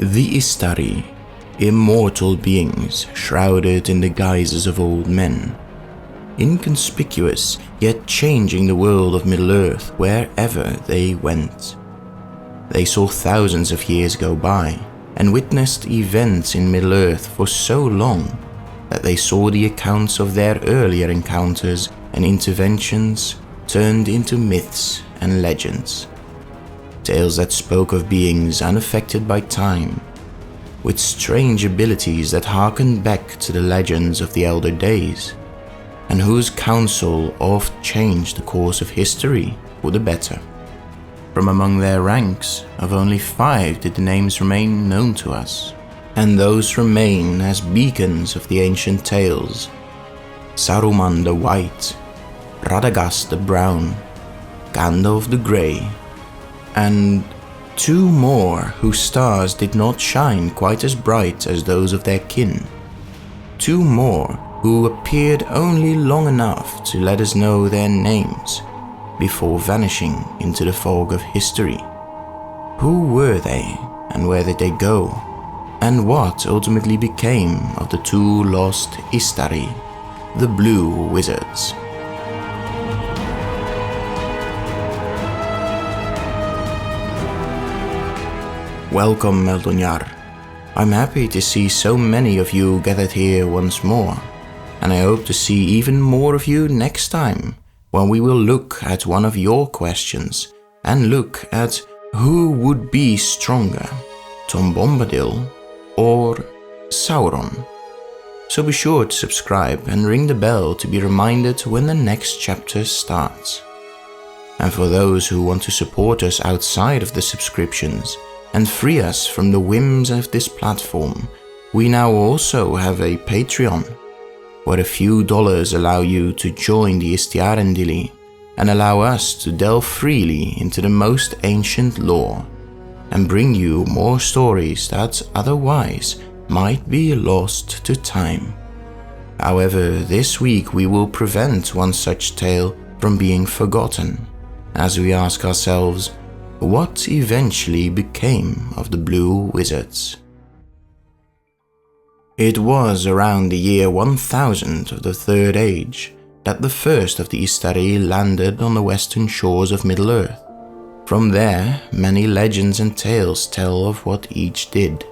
The Istari, immortal beings shrouded in the guises of old men, inconspicuous yet changing the world of Middle-earth wherever they went. They saw thousands of years go by and witnessed events in Middle-earth for so long that they saw the accounts of their earlier encounters and interventions turned into myths and legends. Tales that spoke of beings unaffected by time, with strange abilities that harkened back to the legends of the elder days, and whose counsel oft changed the course of history for the better. From among their ranks, of only 5 did the names remain known to us, and those remain as beacons of the ancient tales: Saruman the White, Radagast the Brown, Gandalf the Grey, and 2 more whose stars did not shine quite as bright as those of their kin. 2 more who appeared only long enough to let us know their names before vanishing into the fog of history. Who were they, and where did they go, and what ultimately became of the 2 lost Istari, the Blue Wizards? Welcome, Eldonyar. I'm happy to see so many of you gathered here once more, and I hope to see even more of you next time, when we will look at one of your questions and look at who would be stronger, Tom Bombadil or Sauron. So be sure to subscribe and ring the bell to be reminded when the next chapter starts. And for those who want to support us outside of the subscriptions and free us from the whims of this platform, we now also have a Patreon, where a few dollars allow you to join the Istari and allow us to delve freely into the most ancient lore and bring you more stories that otherwise might be lost to time. However, this week we will prevent one such tale from being forgotten, as we ask ourselves, what eventually became of the Blue Wizards? It was around the year 1000 of the Third Age that the first of the Istari landed on the western shores of Middle-earth. From there, many legends and tales tell of what each did.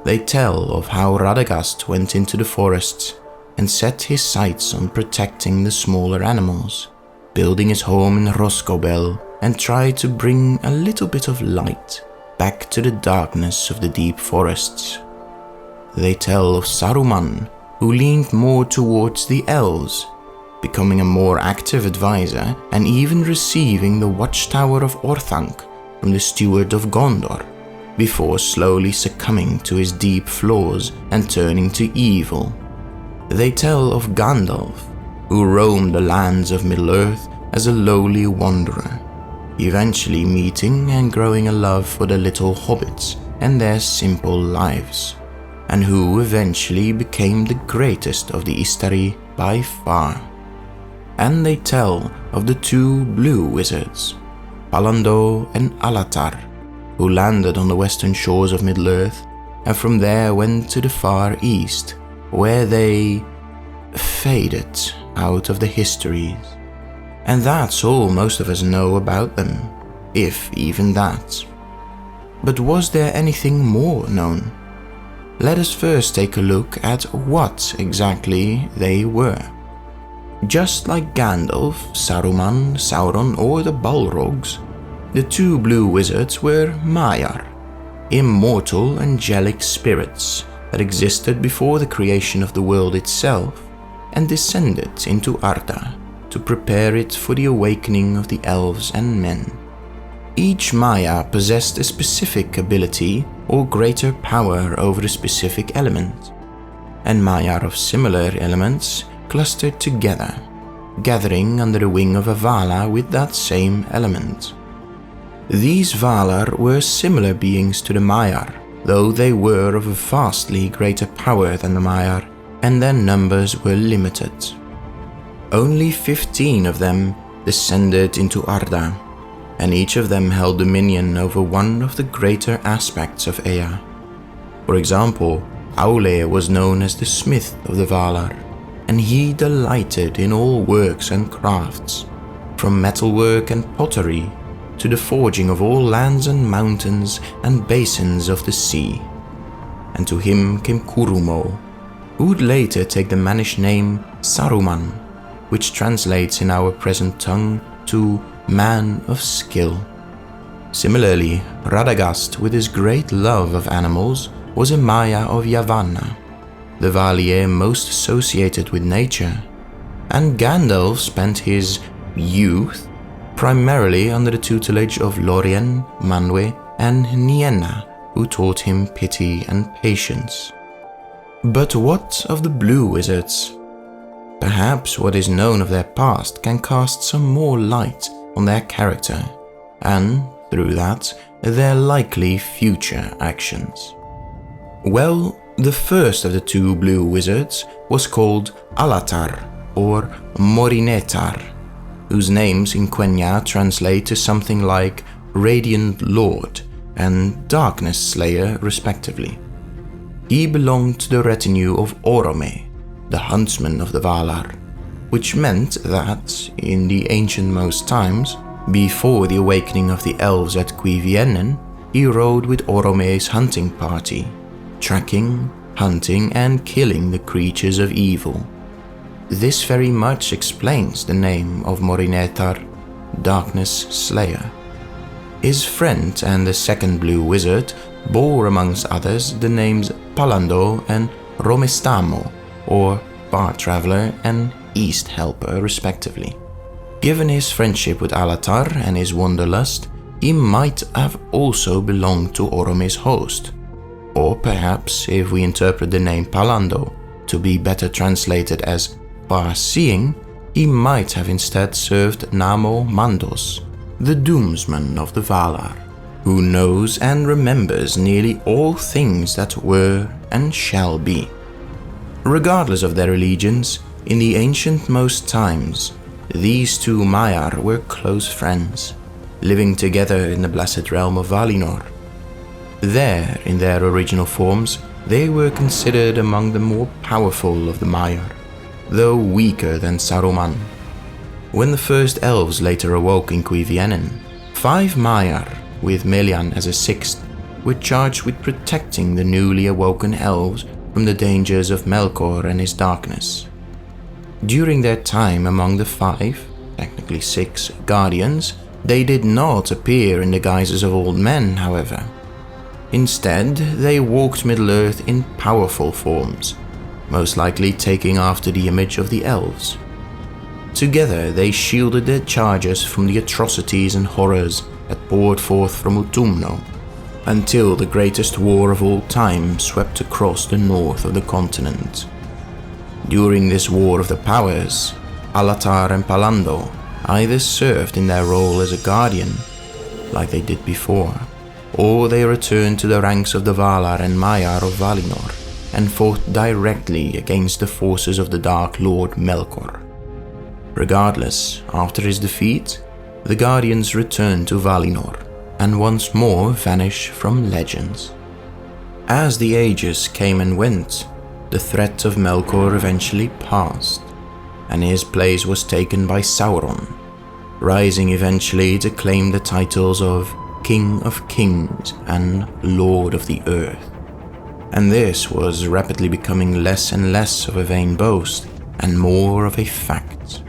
They tell of how Radagast went into the forests and set his sights on protecting the smaller animals, building his home in Roscobel, and tried to bring a little bit of light back to the darkness of the deep forests. They tell of Saruman, who leaned more towards the elves, becoming a more active advisor and even receiving the watchtower of Orthanc from the steward of Gondor, before slowly succumbing to his deep flaws and turning to evil. They tell of Gandalf, who roamed the lands of Middle-earth as a lowly wanderer, eventually meeting and growing a love for the little hobbits and their simple lives, and who eventually became the greatest of the Istari by far. And they tell of the 2 Blue Wizards, Palando and Alatar, who landed on the western shores of Middle-earth and from there went to the far east, where they faded out of the histories. And that's all most of us know about them, if even that. But was there anything more known? Let us first take a look at what exactly they were. Just like Gandalf, Saruman, Sauron or the Balrogs, the 2 Blue Wizards were Maiar, immortal angelic spirits that existed before the creation of the world itself and descended into Arda to prepare it for the awakening of the elves and men. Each Maiar possessed a specific ability or greater power over a specific element, and Maiar of similar elements clustered together, gathering under the wing of a Valar with that same element. These Valar were similar beings to the Maiar, though they were of a vastly greater power than the Maiar, and their numbers were limited. Only 15 of them descended into Arda, and each of them held dominion over one of the greater aspects of Ea. For example, Aule was known as the smith of the Valar, and he delighted in all works and crafts, from metalwork and pottery to the forging of all lands and mountains and basins of the sea. And to him came Kurumo, who would later take the mannish name Saruman, which translates in our present tongue to man of skill. Similarly, Radagast, with his great love of animals, was a Maya of Yavanna, the Valier most associated with nature, and Gandalf spent his youth primarily under the tutelage of Lorien, Manwë, and Nienna, who taught him pity and patience. But what of the Blue Wizards? Perhaps what is known of their past can cast some more light on their character, and, through that, their likely future actions. Well, the first of the two Blue Wizards was called Alatar, or Morinetar, whose names in Quenya translate to something like Radiant Lord and Darkness Slayer respectively. He belonged to the retinue of Orome, the huntsman of the Valar, which meant that, in the ancientmost times, before the awakening of the elves at Cuivienen, he rode with Orome's hunting party, tracking, hunting and killing the creatures of evil. This very much explains the name of Morinetar, Darkness Slayer. His friend and the second Blue Wizard bore amongst others the names Palando and Romestamo, or Far Traveler and East Helper respectively. Given his friendship with Alatar and his wanderlust, he might have also belonged to Orome's host. Or perhaps, if we interpret the name Palando to be better translated as far-seeing, he might have instead served Namo Mandos, the doomsman of the Valar, who knows and remembers nearly all things that were and shall be. Regardless of their allegiance, in the ancientmost times, these two Maiar were close friends, living together in the blessed realm of Valinor. There, in their original forms, they were considered among the more powerful of the Maiar, though weaker than Saruman. When the first elves later awoke in Cuivienen, 5 Maiar, with Melian as a 6th, were charged with protecting the newly awoken elves from the dangers of Melkor and his darkness. During their time among the 5, technically 6, guardians, they did not appear in the guises of old men, however. Instead, they walked Middle-earth in powerful forms, most likely taking after the image of the elves. Together, they shielded their charges from the atrocities and horrors that poured forth from Utumno, until the greatest war of all time swept across the north of the continent. During this War of the Powers, Alatar and Palando either served in their role as a guardian, like they did before, or they returned to the ranks of the Valar and Maiar of Valinor and fought directly against the forces of the Dark Lord Melkor. Regardless, after his defeat, the Guardians returned to Valinor and once more vanished from legends. As the ages came and went, the threat of Melkor eventually passed, and his place was taken by Sauron, rising eventually to claim the titles of King of Kings and Lord of the Earth. And this was rapidly becoming less and less of a vain boast and more of a fact.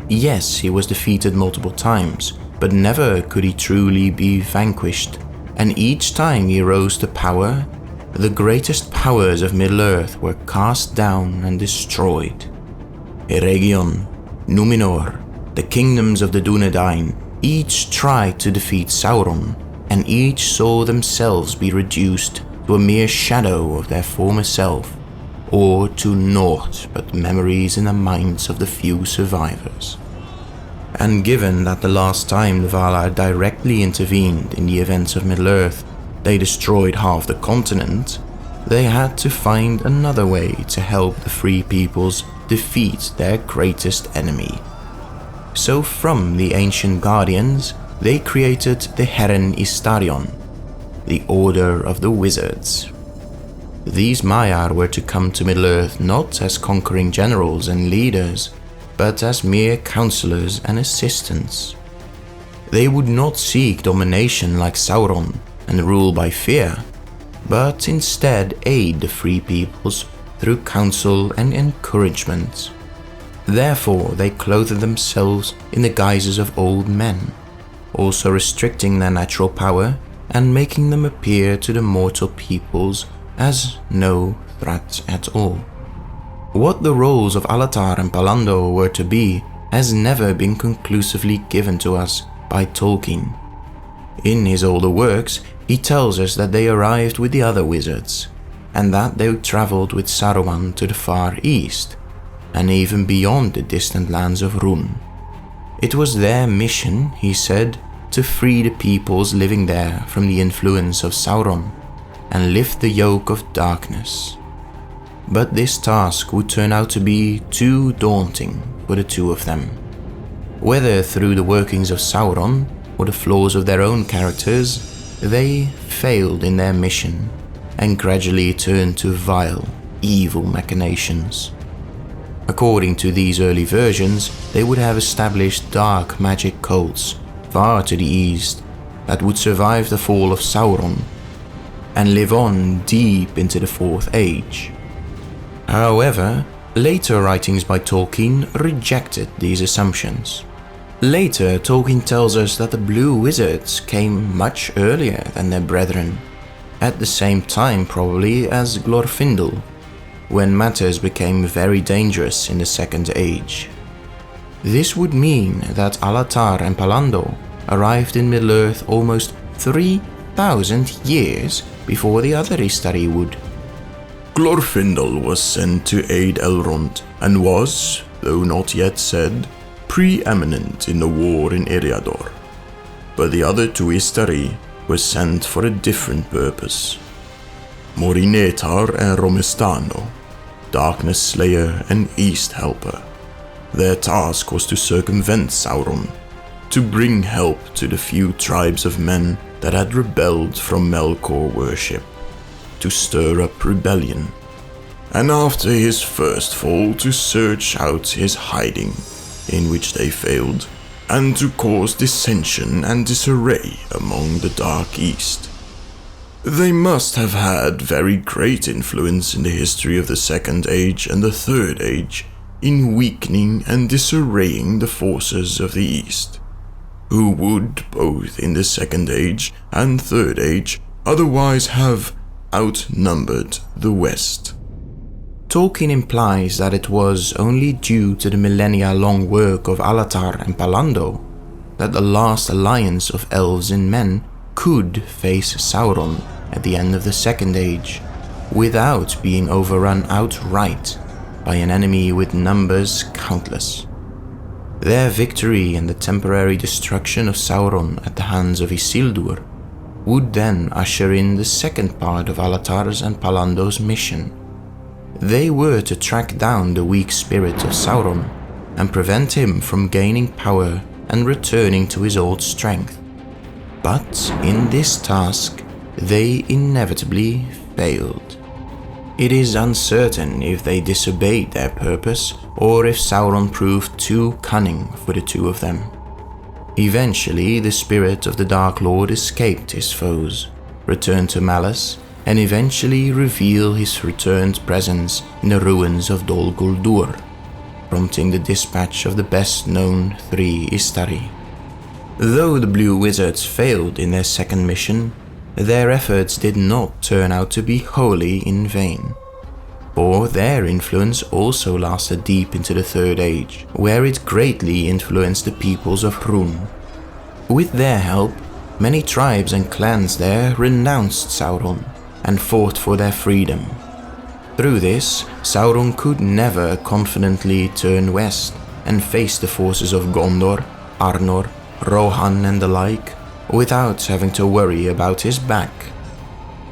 Yes, he was defeated multiple times, but never could he truly be vanquished, and each time he rose to power, the greatest powers of Middle-earth were cast down and destroyed. Eregion, Numenor, the kingdoms of the Dúnedain, each tried to defeat Sauron, and each saw themselves be reduced to a mere shadow of their former self, or to naught but memories in the minds of the few survivors. And given that the last time the Valar directly intervened in the events of Middle-earth, they destroyed half the continent, they had to find another way to help the free peoples defeat their greatest enemy. So from the ancient guardians, they created the Heren Istarion, the Order of the Wizards. These Maiar were to come to Middle-earth not as conquering generals and leaders, but as mere counselors and assistants. They would not seek domination like Sauron and rule by fear, but instead aid the free peoples through counsel and encouragement. Therefore they clothed themselves in the guises of old men, also restricting their natural power and making them appear to the mortal peoples as no threat at all. What the roles of Alatar and Palando were to be has never been conclusively given to us by Tolkien. In his older works, he tells us that they arrived with the other wizards, and that they travelled with Saruman to the far east, and even beyond the distant lands of Rhûn. It was their mission, he said, to free the peoples living there from the influence of Sauron and lift the yoke of darkness. But this task would turn out to be too daunting for the two of them. Whether through the workings of Sauron or the flaws of their own characters, they failed in their mission and gradually turned to vile, evil machinations. According to these early versions, they would have established dark magic cults far to the east that would survive the fall of Sauron and live on deep into the Fourth Age. However, later writings by Tolkien rejected these assumptions. Later, Tolkien tells us that the Blue Wizards came much earlier than their brethren, at the same time probably as Glorfindel, when matters became very dangerous in the Second Age. This would mean that Alatar and Palando arrived in Middle-earth almost 3,000 years before the other Istari would. Glorfindel was sent to aid Elrond and was, though not yet said, preeminent in the war in Eriador. But the other two Istari were sent for a different purpose. Morinetar and Romestano, Darkness Slayer and East Helper. Their task was to circumvent Sauron, to bring help to the few tribes of men that had rebelled from Melkor worship, to stir up rebellion, and after his first fall to search out his hiding, in which they failed, and to cause dissension and disarray among the Dark East. They must have had very great influence in the history of the Second Age and the Third Age in weakening and disarraying the forces of the East, who would, both in the Second Age and Third Age, otherwise have outnumbered the West. Tolkien implies that it was only due to the millennia-long work of Alatar and Palando that the last alliance of elves and men could face Sauron at the end of the Second Age, without being overrun outright by an enemy with numbers countless. Their victory and the temporary destruction of Sauron at the hands of Isildur would then usher in the second part of Alatar's and Palando's mission. They were to track down the weak spirit of Sauron and prevent him from gaining power and returning to his old strength. But in this task, they inevitably failed. It is uncertain if they disobeyed their purpose or if Sauron proved too cunning for the two of them. Eventually, the spirit of the Dark Lord escaped his foes, returned to Malice, and eventually revealed his returned presence in the ruins of Dol Guldur, prompting the dispatch of the best-known three Istari. Though the Blue Wizards failed in their second mission, their efforts did not turn out to be wholly in vain, for their influence also lasted deep into the Third Age, where it greatly influenced the peoples of Rhûn. With their help, many tribes and clans there renounced Sauron and fought for their freedom. Through this, Sauron could never confidently turn west and face the forces of Gondor, Arnor, Rohan and the like, without having to worry about his back.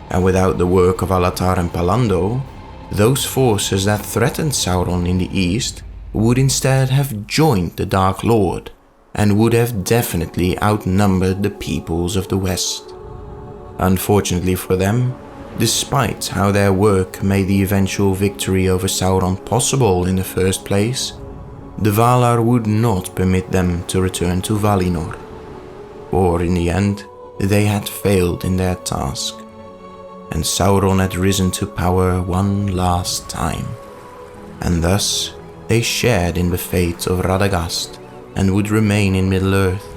And without the work of Alatar and Palando, those forces that threatened Sauron in the east would instead have joined the Dark Lord and would have definitely outnumbered the peoples of the west. Unfortunately for them, Despite how their work made the eventual victory over Sauron possible in the first place, the Valar would not permit them to return to Valinor, for in the end they had failed in their task, and Sauron had risen to power one last time, and thus they shared in the fate of Radagast and would remain in Middle-earth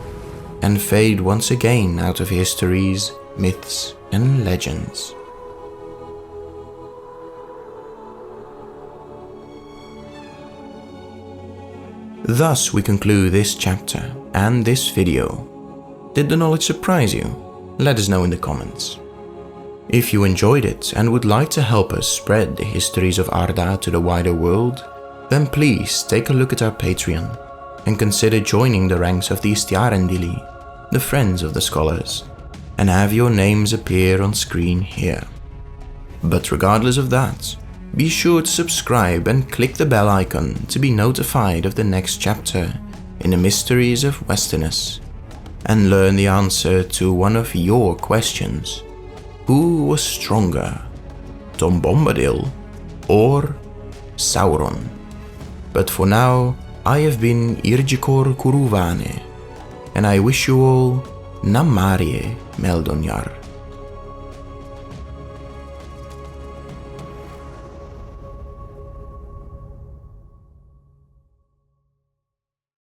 and fade once again out of histories, myths and legends. Thus we conclude this chapter and this video. Did the knowledge surprise you? Let us know in the comments. If you enjoyed it and would like to help us spread the histories of Arda to the wider world, then please take a look at our Patreon and consider joining the ranks of the Istari, the Friends of the Scholars, and have your names appear on screen here. But regardless of that, be sure to subscribe and click the bell icon to be notified of the next chapter in the Mysteries of Westeros, and learn the answer to one of your questions. Who was stronger, Tom Bombadil or Sauron? But for now, I have been Irjikor Kuruvane, and I wish you all Namarie Meldonyar.